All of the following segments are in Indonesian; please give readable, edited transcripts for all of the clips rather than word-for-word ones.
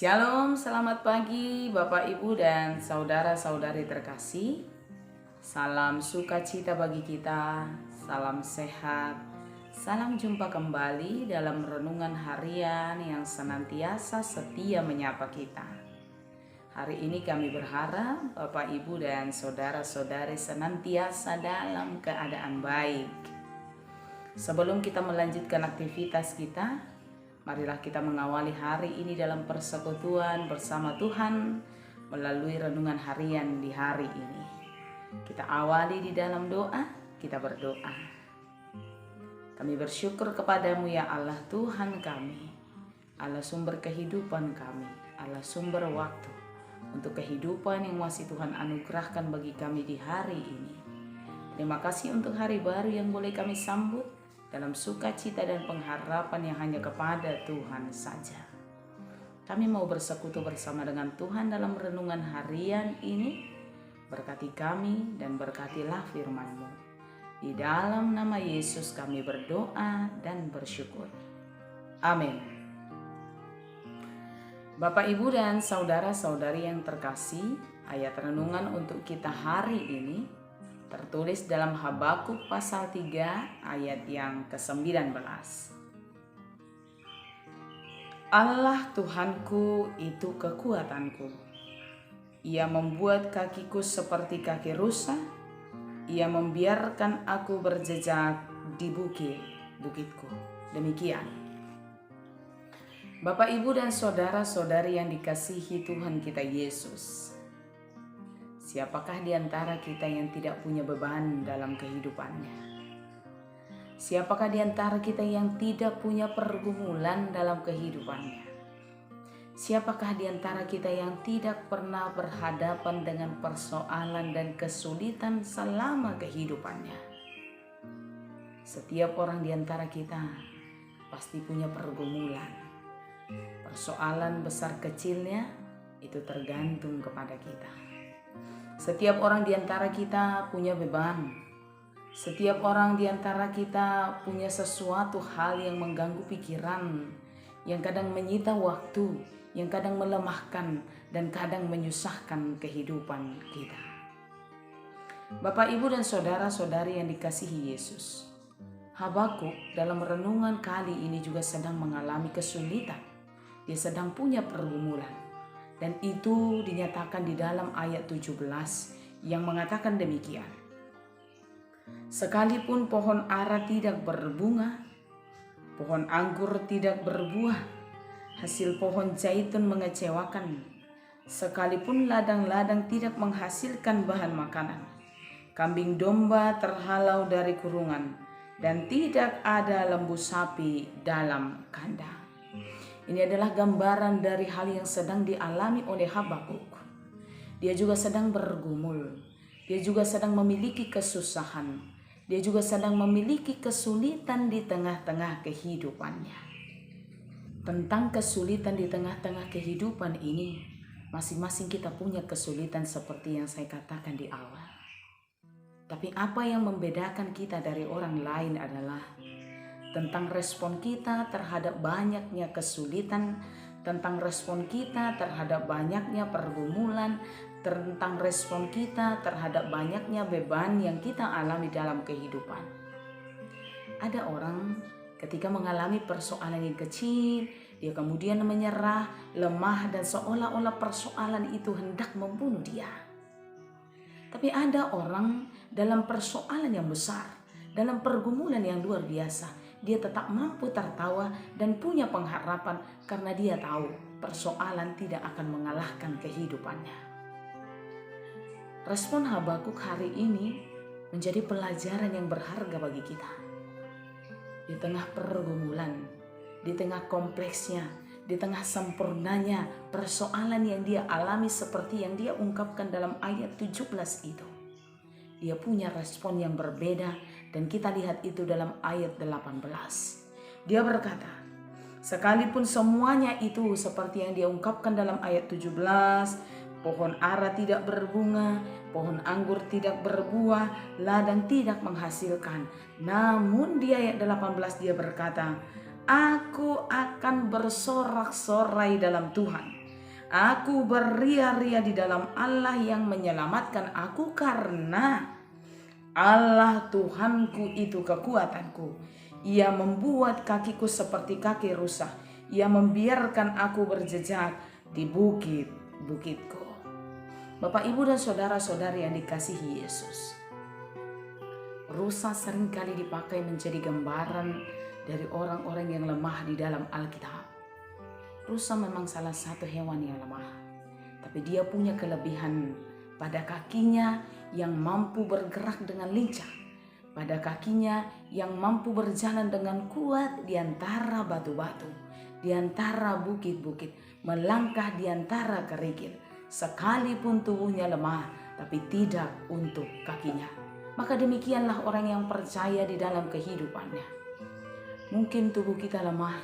Shalom, selamat pagi Bapak Ibu dan saudara-saudari terkasih. Salam sukacita bagi kita, salam sehat, salam jumpa kembali dalam renungan harian yang senantiasa setia menyapa kita. Hari ini kami berharap Bapak Ibu dan saudara-saudari senantiasa dalam keadaan baik. Sebelum kita melanjutkan aktivitas kita, marilah kita mengawali hari ini dalam persekutuan bersama Tuhan melalui renungan harian di hari ini. Kita awali di dalam doa, kita berdoa. Kami bersyukur kepadamu ya Allah Tuhan kami, Allah sumber kehidupan kami, Allah sumber waktu untuk kehidupan yang masih Tuhan anugerahkan bagi kami di hari ini. Terima kasih untuk hari baru yang boleh kami sambut dalam sukacita dan pengharapan yang hanya kepada Tuhan saja. Kami mau bersekutu bersama dengan Tuhan dalam renungan harian ini. Berkati kami dan berkatilah firman-Mu. Di dalam nama Yesus kami berdoa dan bersyukur. Amin. Bapak, Ibu, dan saudara-saudari yang terkasih, ayat renungan untuk kita hari ini tertulis dalam Habakuk pasal 3 ayat yang ke-19. Allah Tuhanku itu kekuatanku. Ia membuat kakiku seperti kaki rusa. Ia membiarkan aku berjejak di bukitku. Demikian. Bapak, Ibu, dan saudara-saudari yang dikasihi Tuhan kita Yesus. Siapakah di antara kita yang tidak punya beban dalam kehidupannya? Siapakah di antara kita yang tidak punya pergumulan dalam kehidupannya? Siapakah di antara kita yang tidak pernah berhadapan dengan persoalan dan kesulitan selama kehidupannya? Setiap orang di antara kita pasti punya pergumulan. Persoalan besar kecilnya itu tergantung kepada kita. Setiap orang di antara kita punya beban. Setiap orang di antara kita punya sesuatu hal yang mengganggu pikiran, yang kadang menyita waktu, yang kadang melemahkan, dan kadang menyusahkan kehidupan kita. Bapak, Ibu, dan saudara-saudari yang dikasihi Yesus, Habakuk dalam renungan kali ini juga sedang mengalami kesulitan. Dia sedang punya pergumulan. Dan itu dinyatakan di dalam ayat 17 yang mengatakan demikian. Sekalipun pohon ara tidak berbunga, pohon anggur tidak berbuah, hasil pohon zaitun mengecewakan, sekalipun ladang-ladang tidak menghasilkan bahan makanan, kambing domba terhalau dari kurungan, dan tidak ada lembu sapi dalam kandang. Ini adalah gambaran dari hal yang sedang dialami oleh Habakuk. Dia juga sedang bergumul. Dia juga sedang memiliki kesusahan. Dia juga sedang memiliki kesulitan di tengah-tengah kehidupannya. Tentang kesulitan di tengah-tengah kehidupan ini, masing-masing kita punya kesulitan seperti yang saya katakan di awal. Tapi apa yang membedakan kita dari orang lain adalah tentang respon kita terhadap banyaknya kesulitan, tentang respon kita terhadap banyaknya pergumulan, tentang respon kita terhadap banyaknya beban yang kita alami dalam kehidupan. Ada orang ketika mengalami persoalan yang kecil, dia kemudian menyerah, lemah, dan seolah-olah persoalan itu hendak membunuh dia. Tapi ada orang dalam persoalan yang besar, dalam pergumulan yang luar biasa, dia tetap mampu tertawa dan punya pengharapan karena dia tahu persoalan tidak akan mengalahkan kehidupannya. Respon Habakuk hari ini menjadi pelajaran yang berharga bagi kita. Di tengah pergumulan, di tengah kompleksnya, di tengah sempurnanya persoalan yang dia alami seperti yang dia ungkapkan dalam ayat 17 itu. Dia punya respon yang berbeda dan kita lihat itu dalam ayat 18. Dia berkata, sekalipun semuanya itu seperti yang dia ungkapkan dalam ayat 17, pohon ara tidak berbunga, pohon anggur tidak berbuah, ladang tidak menghasilkan. Namun di ayat 18 dia berkata, aku akan bersorak-sorai dalam Tuhan. Aku beria-ria di dalam Allah yang menyelamatkan aku, karena Allah Tuhanku itu kekuatanku. Ia membuat kakiku seperti kaki rusa. Ia membiarkan aku berjejak di bukit-bukitku. Bapak, Ibu, dan saudara-saudari yang dikasihi Yesus, rusa seringkali dipakai menjadi gambaran dari orang-orang yang lemah di dalam Alkitab. Rusa memang salah satu hewan yang lemah, tapi dia punya kelebihan pada kakinya yang mampu bergerak dengan lincah, pada kakinya yang mampu berjalan dengan kuat di antara batu-batu, di antara bukit-bukit, melangkah di antara kerikil. Sekalipun tubuhnya lemah, tapi tidak untuk kakinya. Maka demikianlah orang yang percaya di dalam kehidupannya. Mungkin tubuh kita lemah,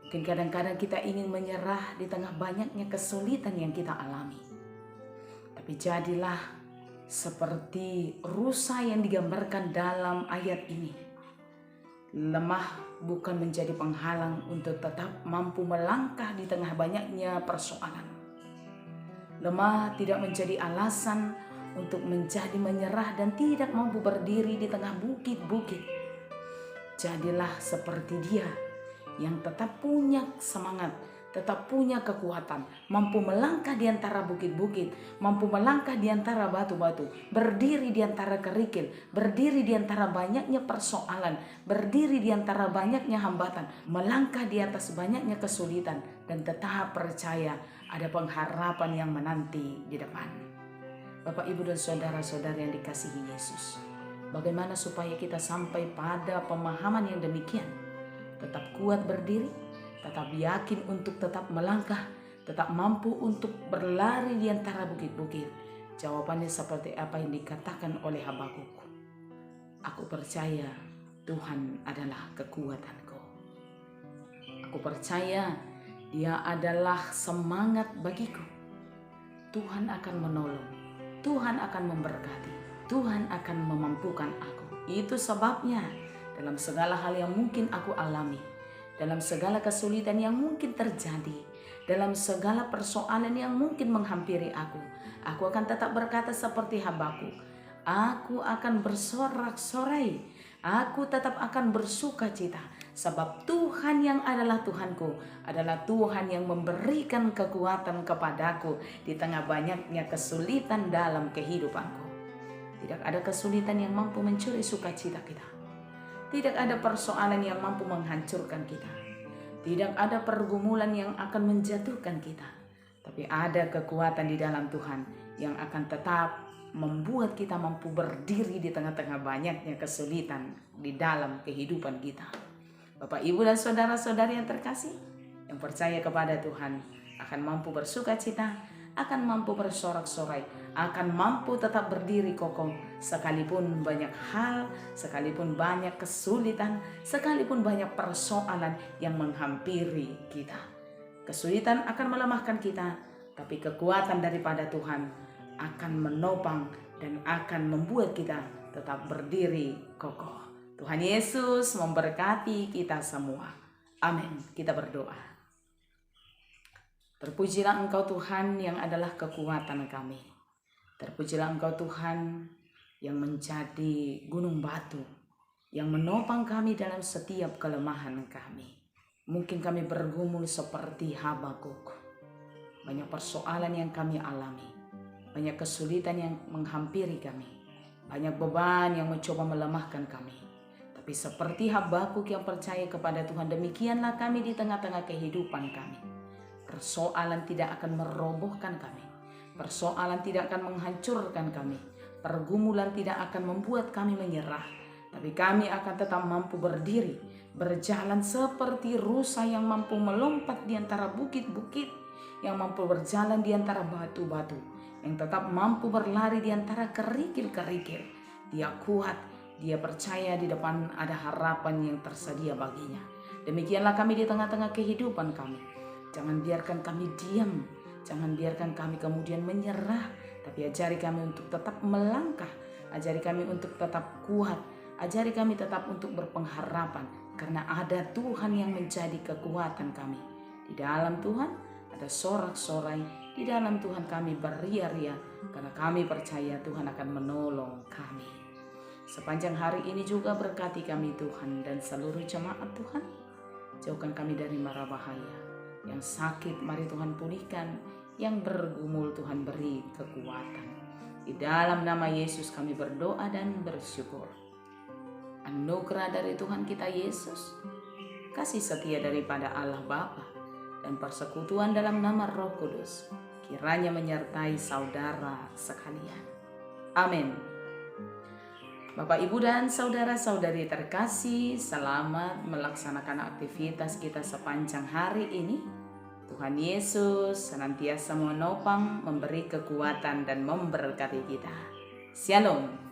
mungkin kadang-kadang kita ingin menyerah di tengah banyaknya kesulitan yang kita alami. Tapi jadilah seperti rusa yang digambarkan dalam ayat ini. Lemah bukan menjadi penghalang untuk tetap mampu melangkah di tengah banyaknya persoalan. Lemah tidak menjadi alasan untuk menjadi menyerah dan tidak mampu berdiri di tengah bukit-bukit. Jadilah seperti dia yang tetap punya semangat, tetap punya kekuatan, mampu melangkah di antara bukit-bukit, mampu melangkah di antara batu-batu, berdiri di antara kerikil, berdiri di antara banyaknya persoalan, berdiri di antara banyaknya hambatan, melangkah di atas banyaknya kesulitan, dan tetap percaya ada pengharapan yang menanti di depan. Bapak, Ibu, dan saudara-saudari yang dikasihi Yesus, bagaimana supaya kita sampai pada pemahaman yang demikian? Tetap kuat berdiri, tetap yakin untuk tetap melangkah, tetap mampu untuk berlari di antara bukit-bukit. Jawabannya seperti apa yang dikatakan oleh Habakuk. Aku percaya Tuhan adalah kekuatanku. Aku percaya Dia adalah semangat bagiku. Tuhan akan menolong, Tuhan akan memberkati, Tuhan akan memampukan aku. Itu sebabnya dalam segala hal yang mungkin aku alami, dalam segala kesulitan yang mungkin terjadi, dalam segala persoalan yang mungkin menghampiri aku akan tetap berkata seperti Habakuk, aku akan bersorak-sorai, aku tetap akan bersuka cita, sebab Tuhan yang adalah Tuhanku adalah Tuhan yang memberikan kekuatan kepadaku di tengah banyaknya kesulitan dalam kehidupanku. Tidak ada kesulitan yang mampu mencuri sukacita kita. Tidak ada persoalan yang mampu menghancurkan kita. Tidak ada pergumulan yang akan menjatuhkan kita. Tapi ada kekuatan di dalam Tuhan yang akan tetap membuat kita mampu berdiri di tengah-tengah banyaknya kesulitan di dalam kehidupan kita. Bapak, Ibu, dan saudara-saudari yang terkasih, yang percaya kepada Tuhan akan mampu bersuka cita, akan mampu bersorak-sorai, akan mampu tetap berdiri kokoh sekalipun banyak hal, sekalipun banyak kesulitan, sekalipun banyak persoalan yang menghampiri kita. Kesulitan akan melemahkan kita, tapi kekuatan daripada Tuhan akan menopang dan akan membuat kita tetap berdiri kokoh. Tuhan Yesus memberkati kita semua. Amin. Kita berdoa. Terpujilah Engkau Tuhan yang adalah kekuatan kami. Terpujilah Engkau Tuhan yang menjadi gunung batu, yang menopang kami dalam setiap kelemahan kami. Mungkin kami bergumul seperti Habakuk. Banyak persoalan yang kami alami, banyak kesulitan yang menghampiri kami, banyak beban yang mencoba melemahkan kami. Tapi seperti Habakuk yang percaya kepada Tuhan, demikianlah kami di tengah-tengah kehidupan kami. Persoalan tidak akan merobohkan kami. Persoalan tidak akan menghancurkan kami. Pergumulan tidak akan membuat kami menyerah. Tapi kami akan tetap mampu berdiri, berjalan seperti rusa yang mampu melompat di antara bukit-bukit, yang mampu berjalan di antara batu-batu, yang tetap mampu berlari di antara kerikil-kerikil. Dia kuat, dia percaya di depan ada harapan yang tersedia baginya. Demikianlah kami di tengah-tengah kehidupan kami. Jangan biarkan kami diam, jangan biarkan kami kemudian menyerah, tapi ajari kami untuk tetap melangkah, ajari kami untuk tetap kuat, ajari kami tetap untuk berpengharapan, karena ada Tuhan yang menjadi kekuatan kami. Di dalam Tuhan ada sorak-sorai di dalam Tuhan kami beria-ria, karena kami percaya Tuhan akan menolong kami. Sepanjang hari ini juga berkati kami Tuhan dan seluruh jemaat Tuhan. Jauhkan kami dari mara bahaya. Yang sakit mari Tuhan pulihkan, yang bergumul Tuhan beri kekuatan. Di dalam nama Yesus kami berdoa dan bersyukur. Anugerah dari Tuhan kita Yesus, kasih setia daripada Allah Bapa, dan persekutuan dalam nama Roh Kudus kiranya menyertai saudara sekalian. Amin. Bapak, Ibu, dan saudara-saudari terkasih, selamat melaksanakan aktivitas kita sepanjang hari ini. Tuhan Yesus senantiasa menopang, memberi kekuatan, dan memberkati kita. Shalom.